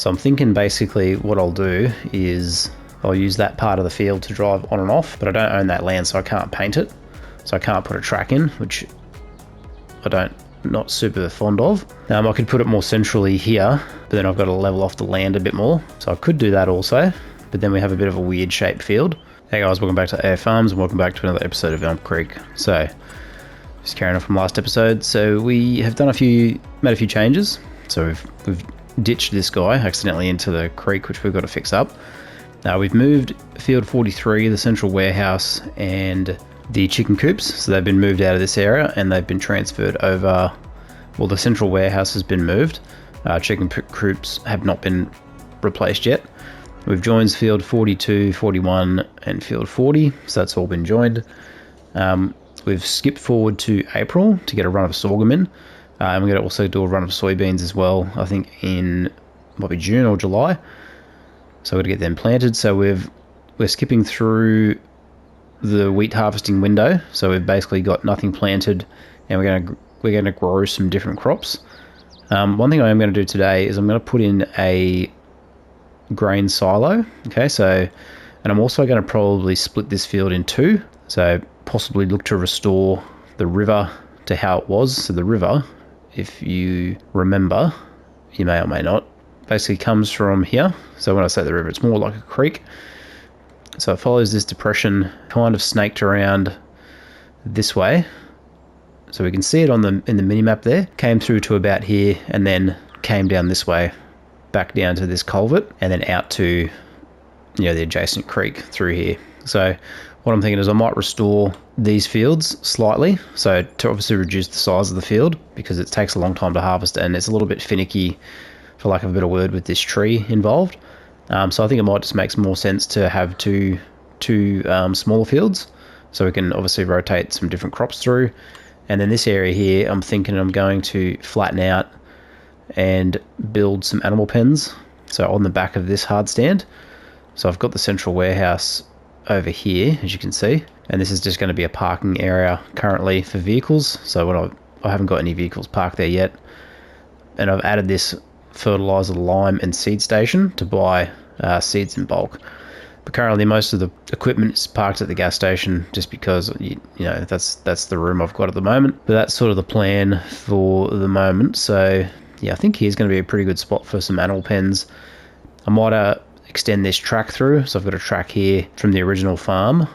So I'm thinking basically what I'll do is I'll use that part of the field to drive on and off, but I don't own that land, so I can't paint it. So I can't put a track in, which not super fond of. I could put it more centrally here, but then I've got to level off the land a bit more. So I could do that also, but then we have a bit of a weird shaped field. Hey guys, welcome back to AF Farms and welcome back to another episode of Elm Creek. So, just carrying on from last episode. So we have made a few changes. So we've ditched this guy accidentally into the creek, which we've got to fix up. Now we've moved field 43, the central warehouse, and the chicken coops. So they've been moved out of this area and they've been transferred over. Well, the central warehouse has been moved. Chicken coops have not been replaced yet. We've joined field 42, 41 and field 40. So that's all been joined. We've skipped forward to April to get a run of sorghum in. And we're going to also do a run of soybeans as well, I think in might be June or July. So we're going to get them planted. So we're skipping through the wheat harvesting window. So we've basically got nothing planted and we're going to grow some different crops. One thing I am going to do today is I'm going to put in a grain silo. Okay, so, and I'm also going to probably split this field in two. So possibly look to restore the river to how it was. So the river, if you remember, you may or may not, basically comes from here. So when I say the river, it's more like a creek. So it follows this depression, kind of snaked around this way. So we can see it in the mini map there. Came through to about here and then came down this way, back down to this culvert and then out to, the adjacent creek through here. So what I'm thinking is I might restore these fields slightly. So to obviously reduce the size of the field because it takes a long time to harvest and it's a little bit finicky, for lack of a better word, with this tree involved. So I think it might just make more sense to have two smaller fields so we can obviously rotate some different crops through. And then this area here, I'm thinking I'm going to flatten out and build some animal pens. So on the back of this hard stand. So I've got the central warehouse over here, as you can see. And this is just going to be a parking area currently for vehicles. So when I haven't got any vehicles parked there yet. And I've added this fertilizer, lime and seed station to buy seeds in bulk. But currently most of the equipment is parked at the gas station just because that's the room I've got at the moment. But that's sort of the plan for the moment. So yeah, I think here's going to be a pretty good spot for some animal pens. I might extend this track through. So I've got a track here from the original farm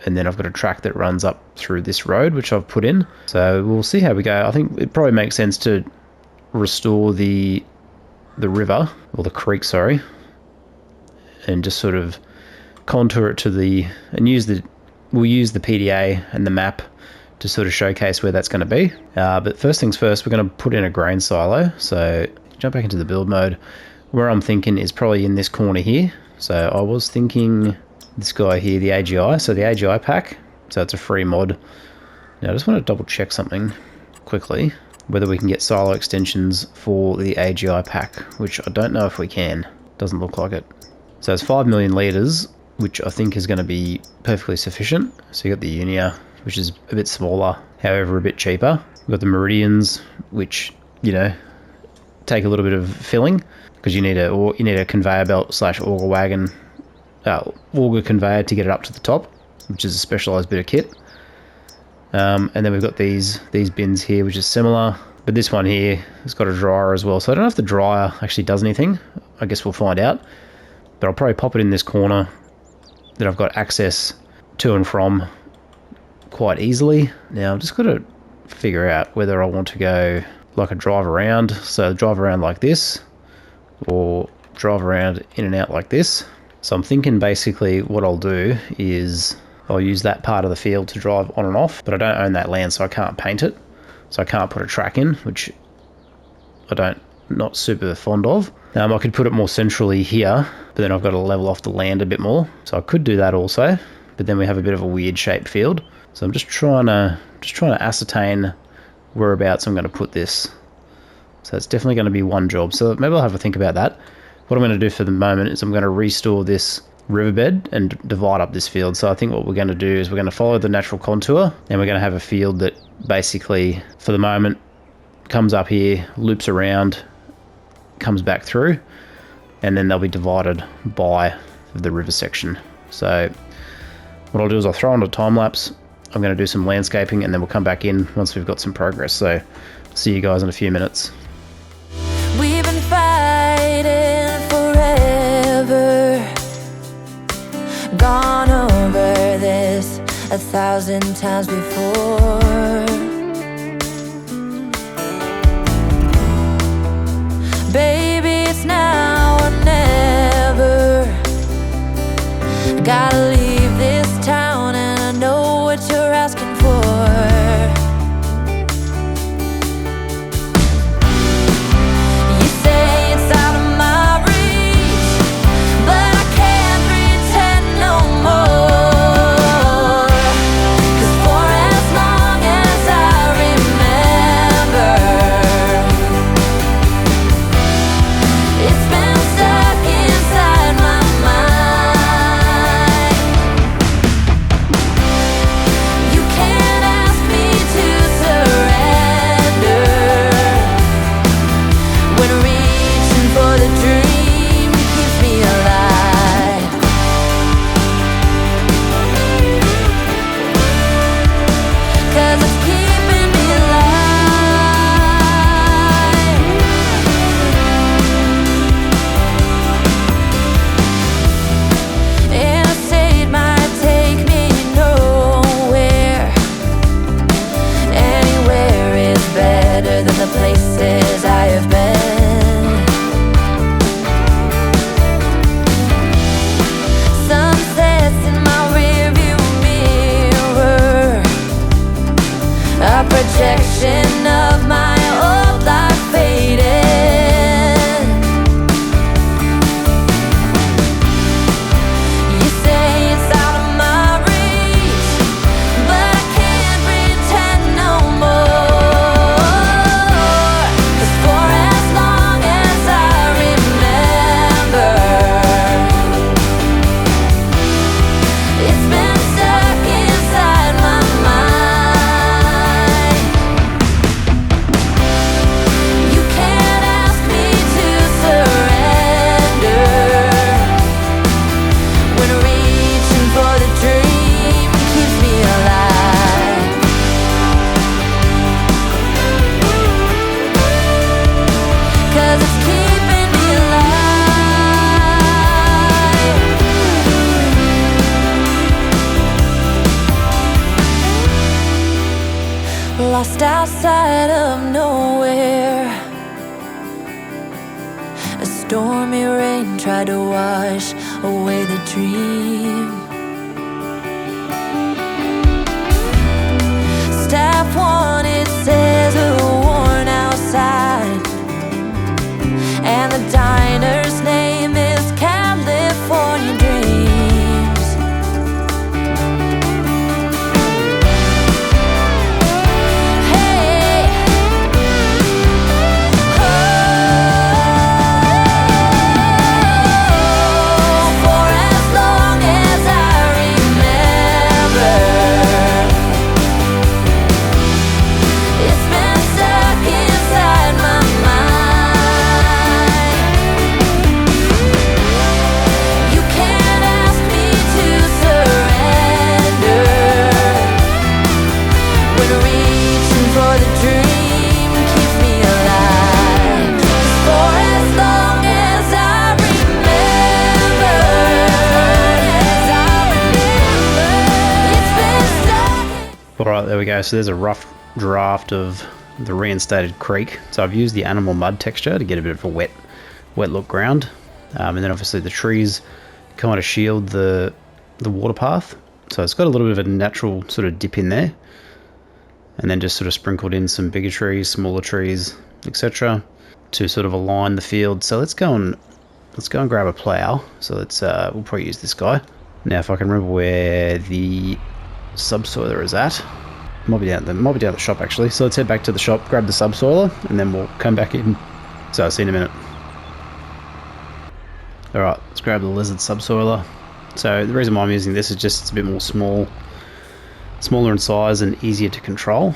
and then I've got a track that runs up through this road which I've put in. So we'll see how we go. I think it probably makes sense to restore the river, or the creek, sorry, and just sort of contour it to we'll use the PDA and the map to sort of showcase where that's going to be. But first things first, we're going to put in a grain silo. So jump back into the build mode. Where I'm thinking is probably in this corner here. So I was thinking this guy here, the AGI. So the AGI pack, so it's a free mod. Now I just want to double check something quickly, whether we can get silo extensions for the AGI pack, which I don't know if we can. Doesn't look like it. So it's 5 million litres, which I think is going to be perfectly sufficient. So you got the Unia, which is a bit smaller, however a bit cheaper. We've got the Meridians, which, take a little bit of filling because you need a conveyor belt / auger wagon, auger conveyor to get it up to the top, which is a specialised bit of kit. And then we've got these bins here, which is similar, but this one here has got a dryer as well. So I don't know if the dryer actually does anything. I guess we'll find out. But I'll probably pop it in this corner that I've got access to and from quite easily. Now I've just got to figure out whether I want to go like a drive around. So drive around like this or drive around in and out like this. So I'm thinking basically what I'll do is I'll use that part of the field to drive on and off, but I don't own that land, so I can't paint it. So I can't put a track in, which not super fond of. I could put it more centrally here, but then I've got to level off the land a bit more. So I could do that also, but then we have a bit of a weird shaped field. So I'm just trying to ascertain whereabouts I'm going to put this. So it's definitely going to be one job. So maybe I'll have a think about that. What I'm going to do for the moment is I'm going to restore this riverbed and divide up this field. So I think what we're going to do is we're going to follow the natural contour and we're going to have a field that basically for the moment comes up here, loops around, comes back through. and then they'll be divided by the river section. So what I'll do is I'll throw on a time lapse. I'm going to do some landscaping, and then we'll come back in once we've got some progress. So see you guys in a few minutes. We've been fighting forever, gone over this 1,000 times before. Baby, it's now or never. Gotta leave this town, and I know what you're asking for. You say it's out of my reach, but I can't pretend no more. 'Cause for as long as I remember, it's been stuck inside my mind. You can't ask me to surrender when reaching for the dream keeps me alive. 'Cause it's keeping me alive. Interstate might take me nowhere. Anywhere is better than the places I have been. Sunsets in my rearview mirror, a projection of my old life fading. You say it's out of my reach, but I can't pretend no more. 'Cause for as long as I remember, it's been stuck inside my mind. You can't ask me to surrender when reaching for the dream keeps me alive. 'Cause it's keeping me alive. Lost outside of nowhere, a stormy rain tried to wash away the dream. Staff one, it says we're worn outside, and the diner's name is California Dreams. Hey, for as long as I remember, it's been stuck inside my mind. You can't ask me to surrender when reaching for the dream keeps me alive. 'Cause for as long as I remember, it's been stuck. Alright, there we go. So there's a rough draft of the reinstated creek. So I've used the animal mud texture to get a bit of a wet look ground. And then obviously the trees kind of shield the water path. So it's got a little bit of a natural sort of dip in there. And then just sort of sprinkled in some bigger trees, smaller trees, etc. to sort of align the field. So let's go and grab a plow. So we'll probably use this guy. Now if I can remember where the subsoiler is at. Might be down the shop actually. So let's head back to the shop, grab the subsoiler, and then we'll come back in. So I'll see you in a minute. Alright, let's grab the lizard subsoiler. So the reason why I'm using this is just it's a bit more smaller in size and easier to control.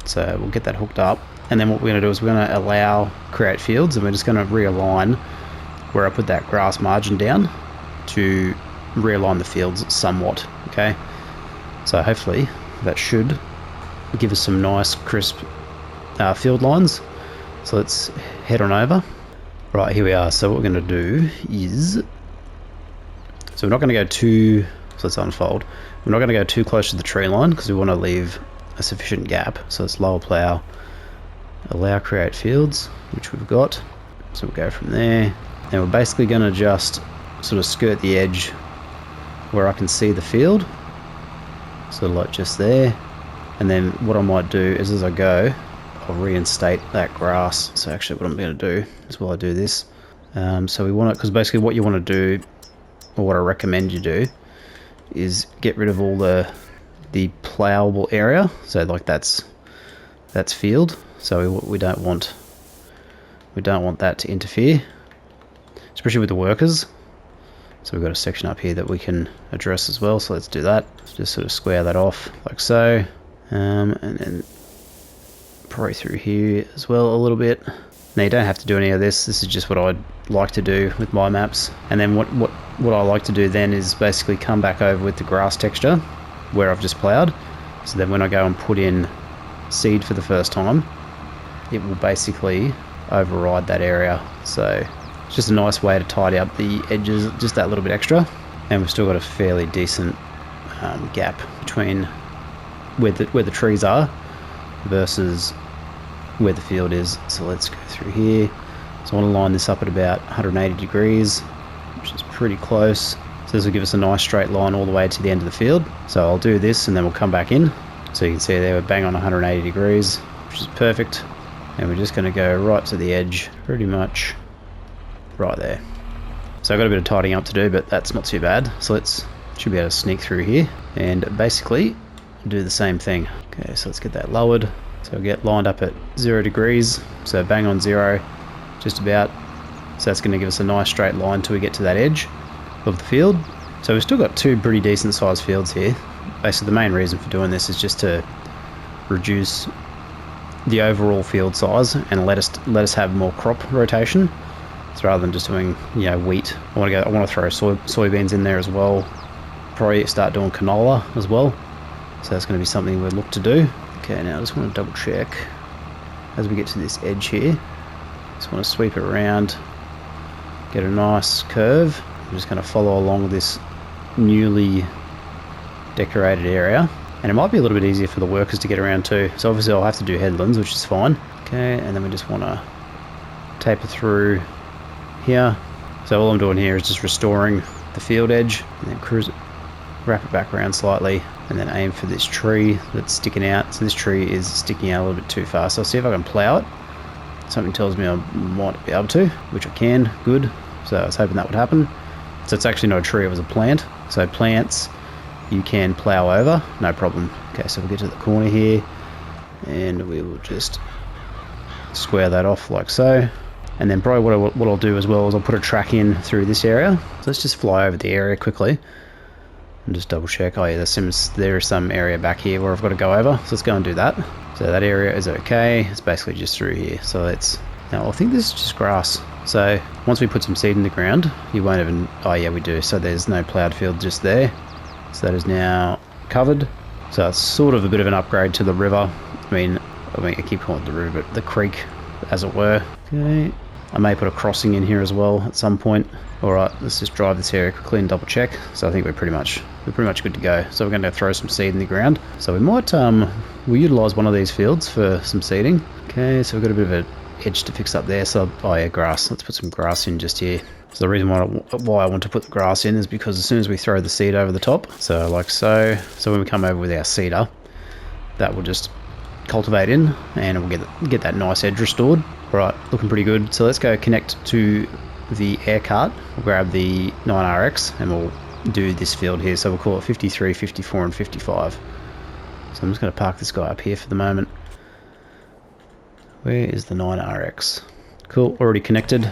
So we'll get that hooked up, and then what we're going to do is we're going to create fields, and we're just going to realign where I put that grass margin down to realign the fields somewhat, okay? So hopefully that should give us some nice crisp field lines. So let's head on over. Right, here we are. So what we're going to do is, so we're not going to go too, so let's unfold. We're not going to go too close to the tree line because we want to leave a sufficient gap. So let's lower plow, allow create fields, which we've got. So we'll go from there. And we're basically going to just sort of skirt the edge where I can see the field. So like just there. And then what I might do is as I go, I'll reinstate that grass. So actually what I'm going to do is while I do this, so we want it, because basically what you want to do, or what I recommend you do, is get rid of all the plowable area. So like that's field. So we don't want that to interfere, especially with the workers. So we've got a section up here that we can address as well. So let's do that. Let's just sort of square that off like so, and then probably through here as well a little bit. Now you don't have to do any of this. This is just what I'd like to do with my maps. And then what I like to do then is basically come back over with the grass texture where I've just plowed. So then when I go and put in seed for the first time, it will basically override that area. So it's just a nice way to tidy up the edges just that little bit extra. And we've still got a fairly decent gap between where the trees are versus where the field is. So let's go through here. So I want to line this up at about 180 degrees, which is pretty close. So this will give us a nice straight line all the way to the end of the field. So I'll do this and then we'll come back in. So you can see there we're bang on 180 degrees, which is perfect. And we're just going to go right to the edge, pretty much right there. So I've got a bit of tidying up to do, but that's not too bad. So should be able to sneak through here and basically do the same thing. Okay, so let's get that lowered. So we'll get lined up at 0 degrees. So bang on 0, just about. So that's going to give us a nice straight line till we get to that edge of the field. So we've still got two pretty decent sized fields here. Basically the main reason for doing this is just to reduce the overall field size and let us have more crop rotation. So rather than just doing wheat, I want to throw soybeans in there as well. Probably start doing canola as well. So that's going to be something we'll look to do. Okay, now I just want to double check as we get to this edge here. Just want to sweep it around, get a nice curve. I'm just going to follow along this newly decorated area. And it might be a little bit easier for the workers to get around too. So obviously I'll have to do headlands, which is fine. Okay, and then we just want to taper through here. So all I'm doing here is just restoring the field edge and then cruise it, wrap it back around slightly, and then aim for this tree that's sticking out. So this tree is sticking out a little bit too far. So I'll see if I can plow it. Something tells me I might be able to, which I can. Good. So I was hoping that would happen. So it's actually not a tree, it was a plant. So plants you can plow over, no problem. Okay, so we'll get to the corner here and we will just square that off like so. And then probably what I'll do as well is I'll put a track in through this area. So let's just fly over the area quickly and just double check. Oh yeah, there is some area back here where I've got to go over. So let's go and do that. So that area is okay. It's basically just through here. So now I think this is just grass. So once we put some seed in the ground, you won't even, oh yeah, we do. So there's no plowed field just there. So that is now covered. So it's sort of a bit of an upgrade to the river. I mean I keep calling it the river, but the creek, as it were. Okay. I may put a crossing in here as well at some point. Alright, let's just drive this area quickly and double check. So I think we're pretty much good to go. So we're going to throw some seed in the ground. So we might, we'll utilise one of these fields for some seeding. Okay, so we've got a bit of an edge to fix up there. So, oh yeah, grass. Let's put some grass in just here. So the reason why I want to put the grass in is because as soon as we throw the seed over the top, so like so, so when we come over with our seeder, that will just cultivate in and we'll get that nice edge restored. Right, looking pretty good. So let's go connect to the air cart. We'll grab the 9RX and we'll do this field here. So we'll call it 53, 54 and 55. So I'm just going to park this guy up here for the moment. Where is the 9RX? Cool, already connected.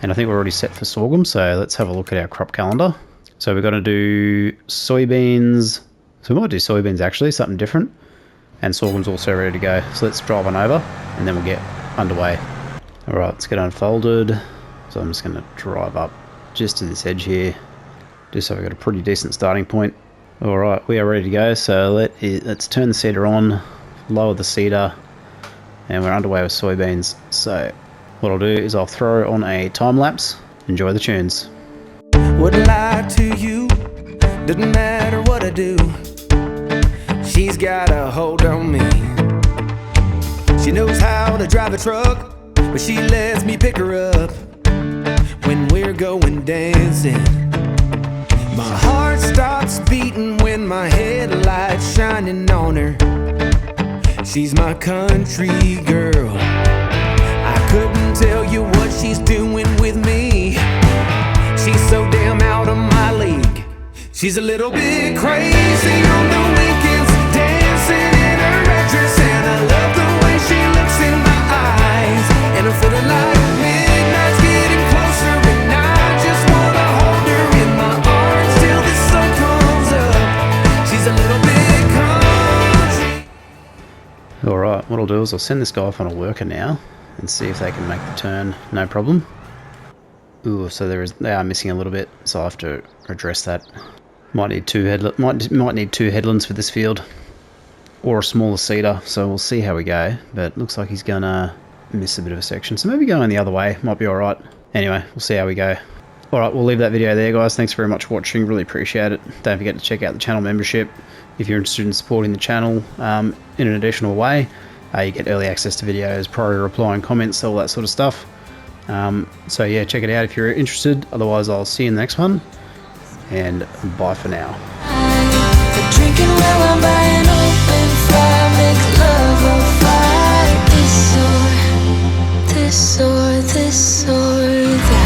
And I think we're already set for sorghum. So let's have a look at our crop calendar. So we're going to do soybeans. So we might do soybeans actually, something different. And sorghum's also ready to go. So let's drive on over and then we'll get underway. Alright, let's get unfolded. So I'm just going to drive up just to this edge here, just so I've got a pretty decent starting point. Alright, we are ready to go, so let's turn the seeder on, lower the seeder, and we're underway with soybeans. So what I'll do is I'll throw on a time lapse. Enjoy the tunes. Wouldn't lie to you, doesn't matter what I do. She's got a hold on me. She knows how to drive a truck, but she lets me pick her up when we're going dancing. My heart stops beating when my headlights shining on her. She's my country girl. I couldn't tell you what she's doing with me. She's so damn out of my league. She's a little bit crazy on the weekends, dancing in her red dress, and I love the way she looks in my eyes. And I'm feeling like midnight's getting closer, and I just wanna hold her in my arms till the sun comes up. She's a little bit country. Alright, what I'll do is I'll send this guy off on a worker now and see if they can make the turn, no problem. Ooh, so they are missing a little bit, so I'll have to address that. Might need two headlands for this field, or a smaller seeder, so we'll see how we go. But looks like he's gonna miss a bit of a section, so maybe going the other way might be alright. Anyway, we'll see how we go. Alright, we'll leave that video there, guys. Thanks very much for watching, really appreciate it. Don't forget to check out the channel membership if you're interested in supporting the channel in an additional way. You get early access to videos, priority reply and comments, all that sort of stuff. So yeah, check it out if you're interested. Otherwise, I'll see you in the next one, and bye for now. For drinking well, I'm by an open fire, make love or fight. This or this or this or that.